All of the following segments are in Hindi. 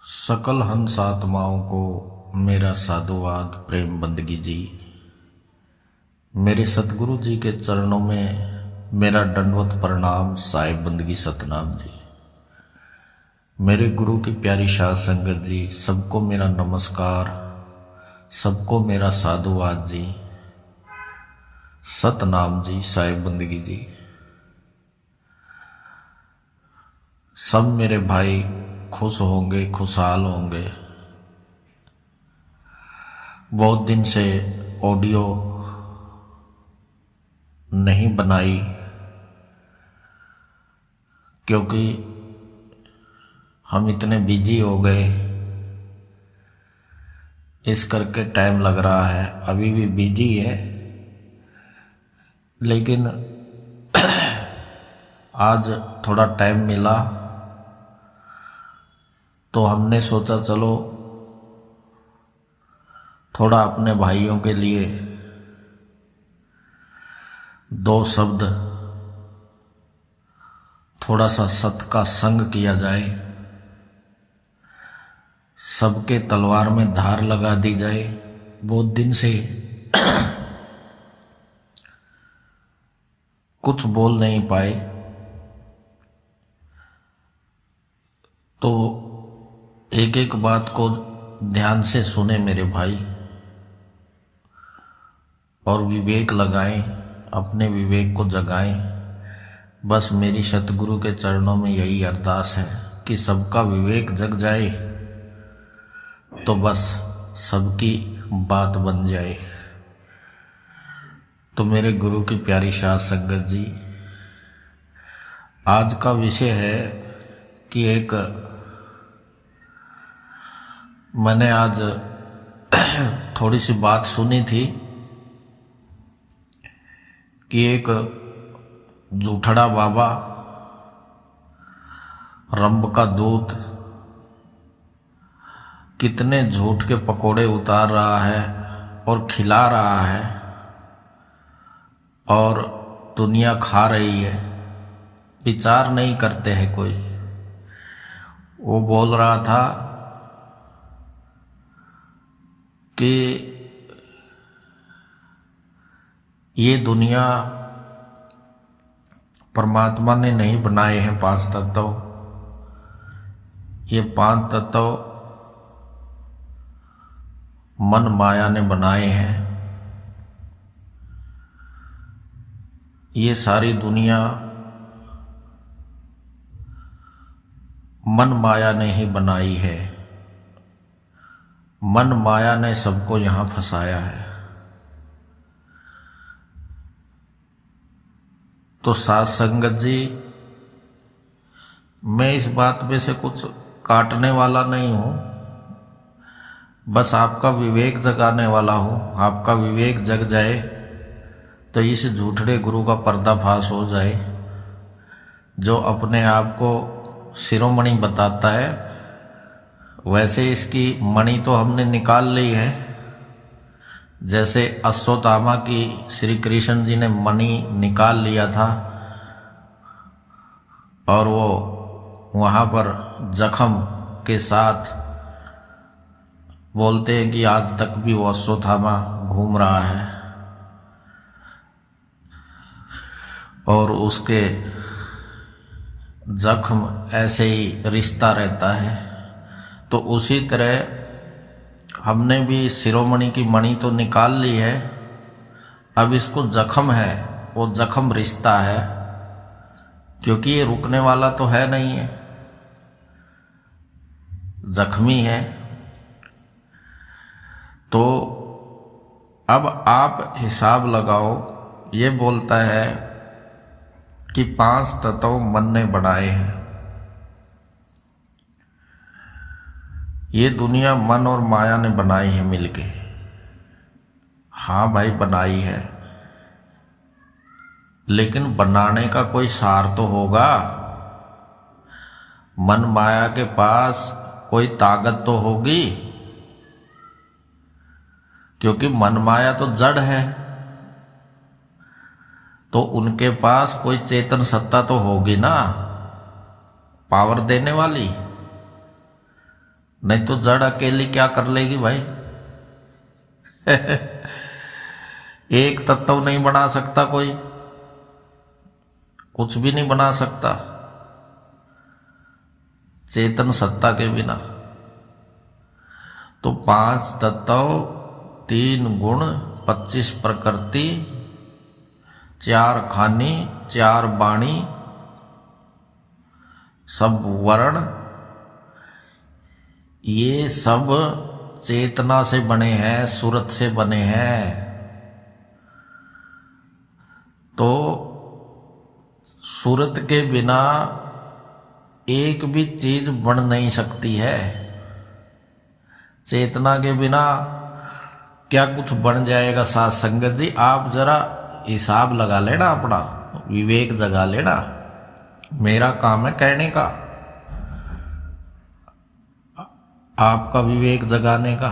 सकल हंस आत्माओं को मेरा साधुवाद प्रेम बंदगी जी। मेरे सतगुरु जी के चरणों में मेरा दंडवत प्रणाम साहिब बंदगी सतनाम जी। मेरे गुरु की प्यारी शाह संगत जी, सबको मेरा नमस्कार, सबको मेरा साधुवाद जी, सतनाम जी साहिब बंदगी जी। सब मेरे भाई खुश होंगे, खुशहाल होंगे। बहुत दिन से ऑडियो नहीं बनाई क्योंकि हम इतने बिजी हो गए, इस करके टाइम लग रहा है। अभी भी बिजी है, लेकिन आज थोड़ा टाइम मिला तो हमने सोचा चलो थोड़ा अपने भाइयों के लिए दो शब्द, थोड़ा सा सत का संग किया जाए, सबके तलवार में धार लगा दी जाए। बहुत दिन से कुछ बोल नहीं पाए, तो एक एक बात को ध्यान से सुने मेरे भाई और विवेक लगाएं, अपने विवेक को जगाएं। बस मेरी सतगुरु के चरणों में यही अरदास है कि सबका विवेक जग जाए तो बस सबकी बात बन जाए। तो मेरे गुरु की प्यारी शाह संगत जी, आज का विषय है कि मैंने आज थोड़ी सी बात सुनी थी कि एक जूठड़ा बाबा रंभ का दूत कितने झूठ के पकोड़े उतार रहा है और खिला रहा है और दुनिया खा रही है, विचार नहीं करते हैं कोई। वो बोल रहा था कि ये दुनिया परमात्मा ने नहीं बनाए हैं पांच तत्व, ये पांच तत्व मन माया ने बनाए हैं। ये सारी दुनिया मन माया ने ही बनाई है, मन माया ने सबको यहां फंसाया है। तो साथ संगत जी, मैं इस बात में से कुछ काटने वाला नहीं हूं, बस आपका विवेक जगाने वाला हूं। आपका विवेक जग जाए तो इस झूठड़े गुरु का पर्दाफाश हो जाए, जो अपने आप को शिरोमणि बताता है। वैसे इसकी मणि तो हमने निकाल ली है, जैसे अश्वत्थामा की श्री कृष्ण जी ने मणि निकाल लिया था और वो वहां पर जख्म के साथ बोलते हैं कि आज तक भी वो अश्वत्थामा घूम रहा है और उसके जख्म ऐसे ही रिश्ता रहता है। तो उसी तरह हमने भी शिरोमणि की मणि तो निकाल ली है, अब इसको जख्म है, वो जख्म रिश्ता है, क्योंकि ये रुकने वाला तो है नहीं है, जख्मी है। तो अब आप हिसाब लगाओ, ये बोलता है कि पांच तत्व मन ने बनाए हैं। ये दुनिया मन और माया ने बनाई है मिलके। हाँ भाई, बनाई है, लेकिन बनाने का कोई सार तो होगा। मन माया के पास कोई ताकत तो होगी, क्योंकि मन माया तो जड़ है, तो उनके पास कोई चेतन सत्ता तो होगी ना, पावर देने वाली। नहीं तो जड़ अकेली क्या कर लेगी भाई। एक तत्व नहीं बना सकता कोई, कुछ भी नहीं बना सकता चेतन सत्ता के बिना। तो 5 तत्व, 3 गुण, 25 प्रकृति, 4 खानी, 4 वाणी, सब वर्ण, ये सब चेतना से बने हैं, सूरत से बने हैं। तो सूरत के बिना एक भी चीज बन नहीं सकती है। चेतना के बिना क्या कुछ बन जाएगा। साथ संगत जी, आप जरा हिसाब लगा लेना, अपना विवेक जगा लेना। मेरा काम है कहने का, आपका विवेक जगाने का।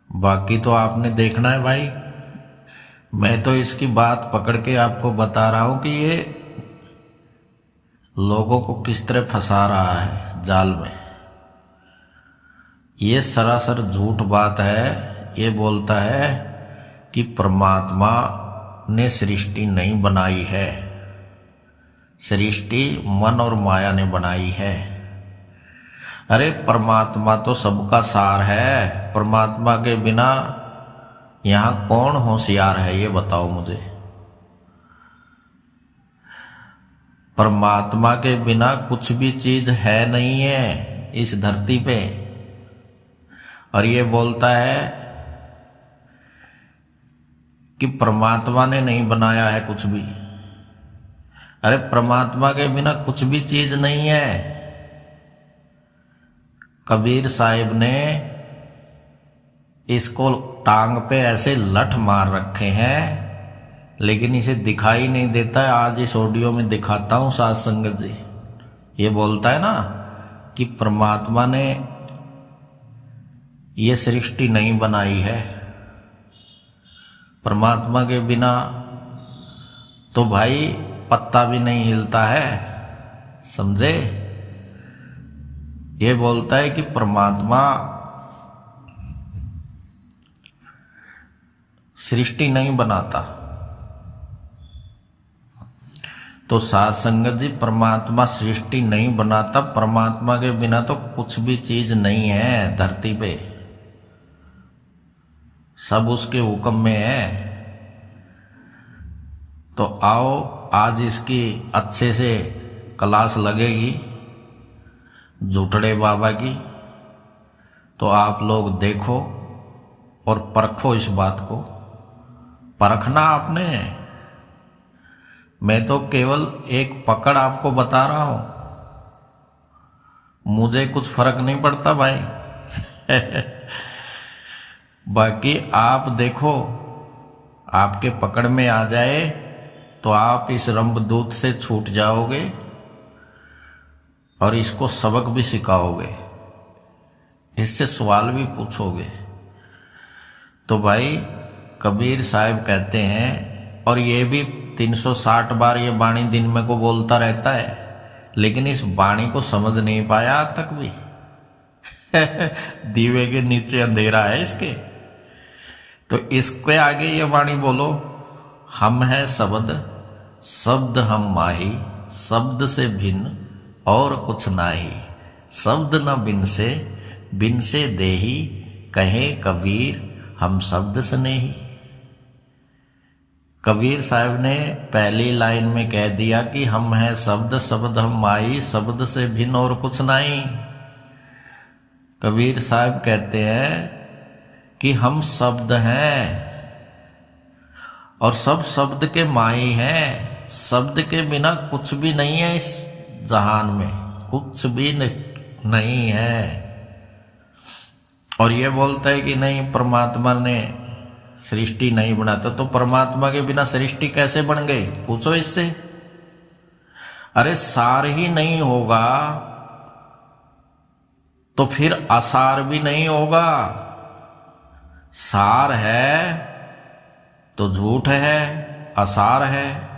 बाकी तो आपने देखना है भाई। मैं तो इसकी बात पकड़ के आपको बता रहा हूं कि ये लोगों को किस तरह फंसा रहा है जाल में। ये सरासर झूठ बात है। ये बोलता है कि परमात्मा ने सृष्टि नहीं बनाई है, सृष्टि मन और माया ने बनाई है। अरे परमात्मा तो सबका सार है। परमात्मा के बिना यहां कौन होशियार है, ये बताओ मुझे। परमात्मा के बिना कुछ भी चीज है नहीं है इस धरती पे। और ये बोलता है कि परमात्मा ने नहीं बनाया है कुछ भी। अरे परमात्मा के बिना कुछ भी चीज नहीं है। कबीर साहिब ने इसको टांग पे ऐसे लठ मार रखे हैं, लेकिन इसे दिखाई नहीं देता है। आज इस ऑडियो में दिखाता हूं साथ संगत जी। ये बोलता है ना कि परमात्मा ने ये सृष्टि नहीं बनाई है। परमात्मा के बिना तो भाई पत्ता भी नहीं हिलता है, समझे। ये बोलता है कि परमात्मा सृष्टि नहीं बनाता। तो साथ संगत जी, परमात्मा सृष्टि नहीं बनाता। परमात्मा के बिना तो कुछ भी चीज नहीं है धरती पे, सब उसके हुक्म में है। तो आओ आज इसकी अच्छे से क्लास लगेगी झूठड़े बाबा की। तो आप लोग देखो और परखो इस बात को। परखना आपने, मैं तो केवल एक पकड़ आपको बता रहा हूं। मुझे कुछ फर्क नहीं पड़ता भाई। बाकी आप देखो, आपके पकड़ में आ जाए तो आप इस रंभदूत से छूट जाओगे और इसको सबक भी सिखाओगे, इससे सवाल भी पूछोगे। तो भाई कबीर साहब कहते हैं, और ये भी 360 बार ये वाणी दिन में को बोलता रहता है, लेकिन इस वाणी को समझ नहीं पाया आज तक भी। दीवे के नीचे अंधेरा है इसके। तो इसके आगे ये वाणी बोलो, हम है शब्द, शब्द हम माही, शब्द से भिन्न और कुछ नाही, शब्द न बिन से देही, कहे कबीर हम शब्द से नहीं। कबीर साहब ने पहली लाइन में कह दिया कि हम हैं शब्द, शब्द हम माई, शब्द से भिन्न और कुछ नहीं। कबीर साहब कहते हैं कि हम शब्द हैं और सब शब्द के माई हैं। शब्द के बिना कुछ भी नहीं है इस जहान में, कुछ भी नहीं है। और ये बोलता है कि नहीं परमात्मा ने सृष्टि नहीं बनाता। तो परमात्मा के बिना सृष्टि कैसे बन गई, पूछो इससे। अरे सार ही नहीं होगा तो फिर असार भी नहीं होगा। सार है तो झूठ है, असार है।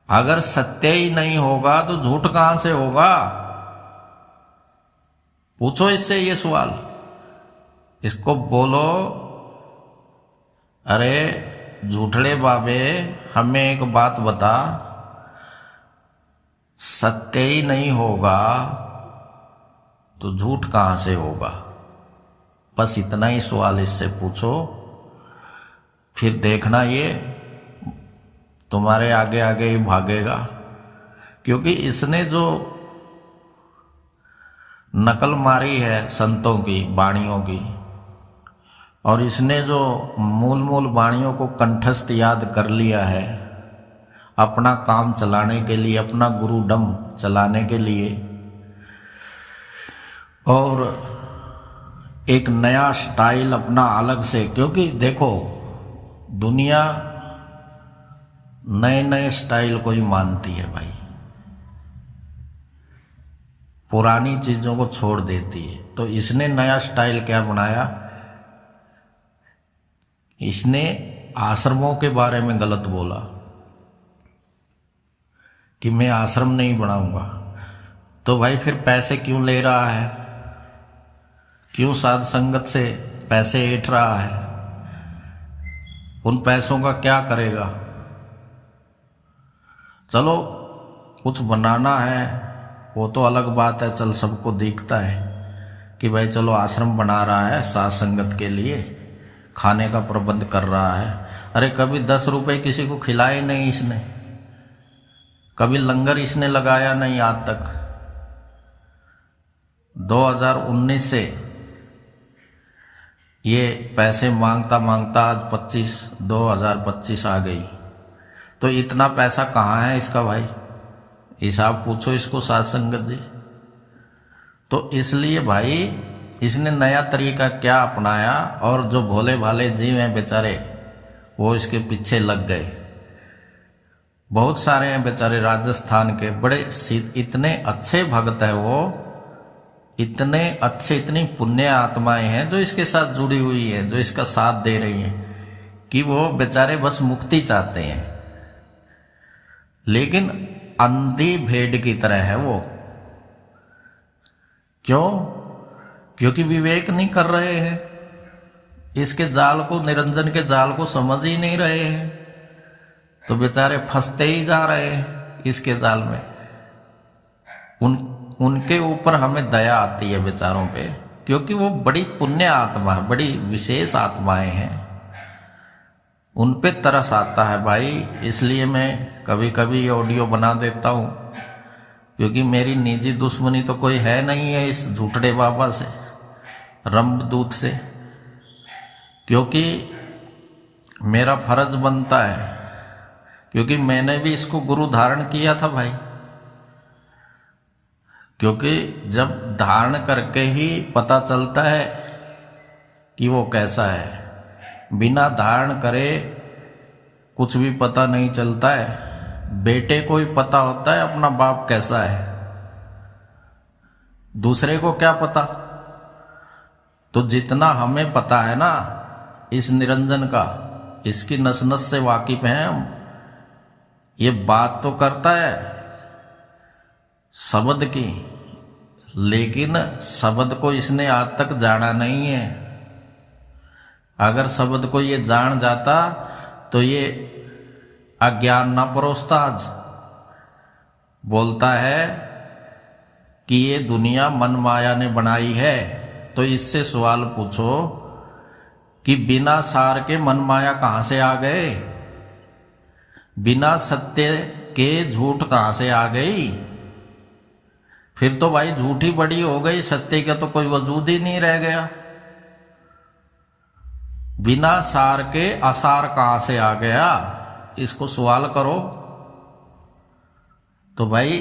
अगर सत्य ही नहीं होगा तो झूठ कहां से होगा। पूछो इससे ये सवाल, इसको बोलो, अरे झूठड़े बाबे हमें एक बात बता, सत्य ही नहीं होगा तो झूठ कहां से होगा? बस इतना ही सवाल इससे पूछो, फिर देखना ये तुम्हारे आगे आगे ही भागेगा। क्योंकि इसने जो नकल मारी है संतों की वाणियों की, और इसने जो मूल मूल वाणियों को कंठस्थ याद कर लिया है अपना काम चलाने के लिए, अपना गुरुडम चलाने के लिए, और एक नया स्टाइल अपना अलग से। क्योंकि देखो दुनिया नए नए स्टाइल को ही मानती है भाई, पुरानी चीजों को छोड़ देती है। तो इसने नया स्टाइल क्या बनाया, इसने आश्रमों के बारे में गलत बोला कि मैं आश्रम नहीं बनाऊंगा। तो भाई फिर पैसे क्यों ले रहा है, क्यों साध संगत से पैसे ऐंठ रहा है, उन पैसों का क्या करेगा? चलो कुछ बनाना है वो तो अलग बात है, चल सबको दिखता है कि भाई चलो आश्रम बना रहा है साध संगत के लिए, खाने का प्रबंध कर रहा है। अरे कभी 10 रुपए किसी को खिलाए नहीं इसने, कभी लंगर इसने लगाया नहीं आज तक। 2019 से ये पैसे मांगता मांगता आज 2025 आ गई। तो इतना पैसा कहाँ है इसका भाई, हिसाब पूछो इसको साध संगत जी। तो इसलिए भाई इसने नया तरीका क्या अपनाया, और जो भोले भाले जीव हैं बेचारे वो इसके पीछे लग गए। बहुत सारे हैं बेचारे राजस्थान के, बड़े इतने अच्छे भक्त है वो, इतने अच्छे, इतनी पुण्य आत्माएं हैं जो इसके साथ जुड़ी हुई हैं, जो इसका साथ दे रही हैं, कि वो बेचारे बस मुक्ति चाहते हैं। लेकिन अंधी भेड़ की तरह है वो। क्यों? क्योंकि विवेक नहीं कर रहे हैं, इसके जाल को, निरंजन के जाल को समझ ही नहीं रहे हैं, तो बेचारे फंसते ही जा रहे हैं इसके जाल में। उनके ऊपर हमें दया आती है बेचारों पे, क्योंकि वो बड़ी पुण्य आत्मा है, बड़ी विशेष आत्माएं हैं, उन पे तरस आता है भाई। इसलिए मैं कभी कभी ऑडियो बना देता हूँ, क्योंकि मेरी निजी दुश्मनी तो कोई है नहीं है इस झूठड़े बाबा से, रंभदूत से। क्योंकि मेरा फर्ज बनता है, क्योंकि मैंने भी इसको गुरु धारण किया था भाई। क्योंकि जब धारण करके ही पता चलता है कि वो कैसा है, बिना धारण करे कुछ भी पता नहीं चलता है। बेटे को ही पता होता है अपना बाप कैसा है, दूसरे को क्या पता। तो जितना हमें पता है ना इस निरंजन का, इसकी नस नस से वाकिफ हैं हम। ये बात तो करता है शब्द की, लेकिन शब्द को इसने आज तक जाना नहीं है। अगर शब्द को ये जान जाता तो ये अज्ञान ना परोसता। आज बोलता है कि ये दुनिया मन माया ने बनाई है, तो इससे सवाल पूछो कि बिना सार के मन माया कहां से आ गए, बिना सत्य के झूठ कहां से आ गई। फिर तो भाई झूठी बड़ी हो गई, सत्य का तो कोई वजूद ही नहीं रह गया। बिना सार के असार कहां से आ गया, इसको सवाल करो। तो भाई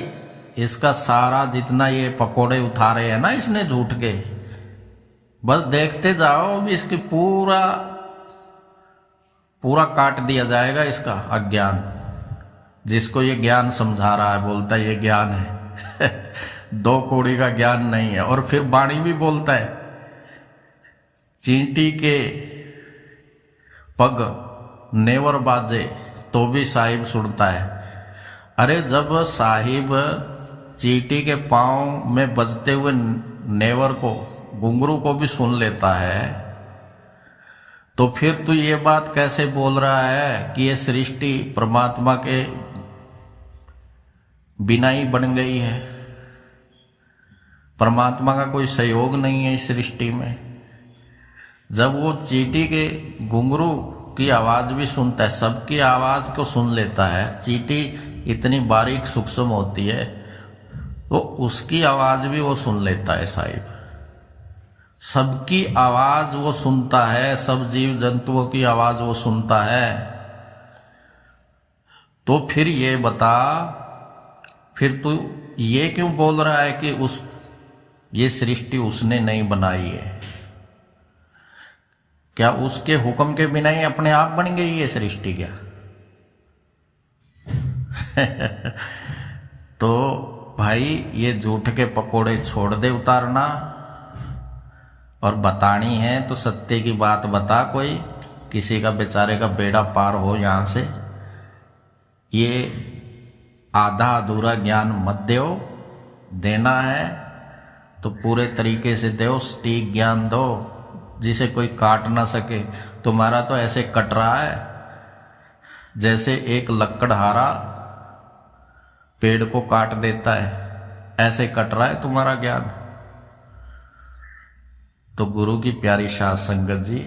इसका सारा जितना ये पकोड़े उतारे हैं ना इसने झूठ के, बस देखते जाओ, भी इसकी पूरा पूरा काट दिया जाएगा इसका अज्ञान। जिसको ये ज्ञान समझा रहा है बोलता है ये ज्ञान है दो कौड़ी का ज्ञान नहीं है। और फिर वाणी भी बोलता है, चींटी के पग नेवर बाजे तो भी साहिब सुनता है। अरे जब साहिब चींटी के पांव में बजते हुए नेवर को, घुंघरू को भी सुन लेता है, तो फिर तू ये बात कैसे बोल रहा है कि ये सृष्टि परमात्मा के बिना ही बन गई है? परमात्मा का कोई सहयोग नहीं है इस सृष्टि में। जब वो चींटी के घुंघरू की आवाज भी सुनता है, सबकी आवाज को सुन लेता है, चींटी इतनी बारीक सूक्ष्म होती है, तो उसकी आवाज भी वो सुन लेता है साहिब। सबकी आवाज वो सुनता है, सब जीव जंतुओं की आवाज वो सुनता है। तो फिर ये बता, फिर तू ये क्यों बोल रहा है कि ये सृष्टि उसने नहीं बनाई है? क्या उसके हुक्म के बिना ही अपने आप बन गई ये सृष्टि क्या? तो भाई ये झूठ के पकोड़े छोड़ दे उतारना, और बतानी है तो सत्य की बात बता। कोई किसी का बेचारे का बेड़ा पार हो यहाँ से। ये आधा अधूरा ज्ञान मत दो, देना है तो पूरे तरीके से दो, सटीक ज्ञान दो जिसे कोई काट ना सके। तुम्हारा तो ऐसे कट रहा है जैसे एक लकड़हारा पेड़ को काट देता है, ऐसे कट रहा है तुम्हारा ज्ञान। तो गुरु की प्यारी साध संगत जी,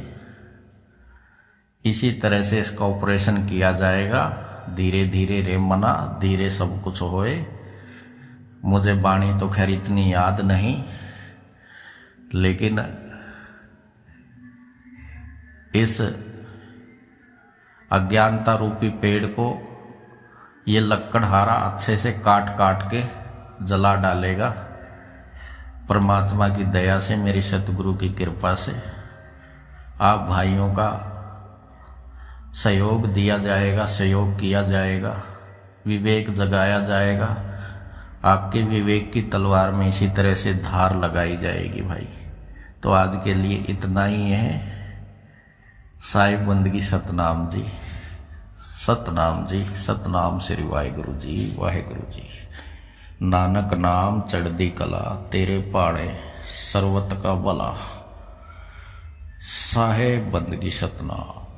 इसी तरह से इसका ऑपरेशन किया जाएगा। धीरे धीरे रे मना, धीरे सब कुछ होए। मुझे बाणी तो खैर इतनी याद नहीं, लेकिन इस अज्ञानता रूपी पेड़ को ये लकड़हारा अच्छे से काट काट के जला डालेगा। परमात्मा की दया से, मेरी सतगुरु की कृपा से आप भाइयों का सहयोग दिया जाएगा, सहयोग किया जाएगा, विवेक जगाया जाएगा। आपके विवेक की तलवार में इसी तरह से धार लगाई जाएगी भाई। तो आज के लिए इतना ही है। साहिब बंदगी सतनाम जी, सतनाम जी, सतनाम श्री वाहिगुरु जी, वाहिगुरु जी। नानक नाम चढ़दी कला, तेरे पाड़े सर्वत का भला। साहिब बंदगी सतनाम।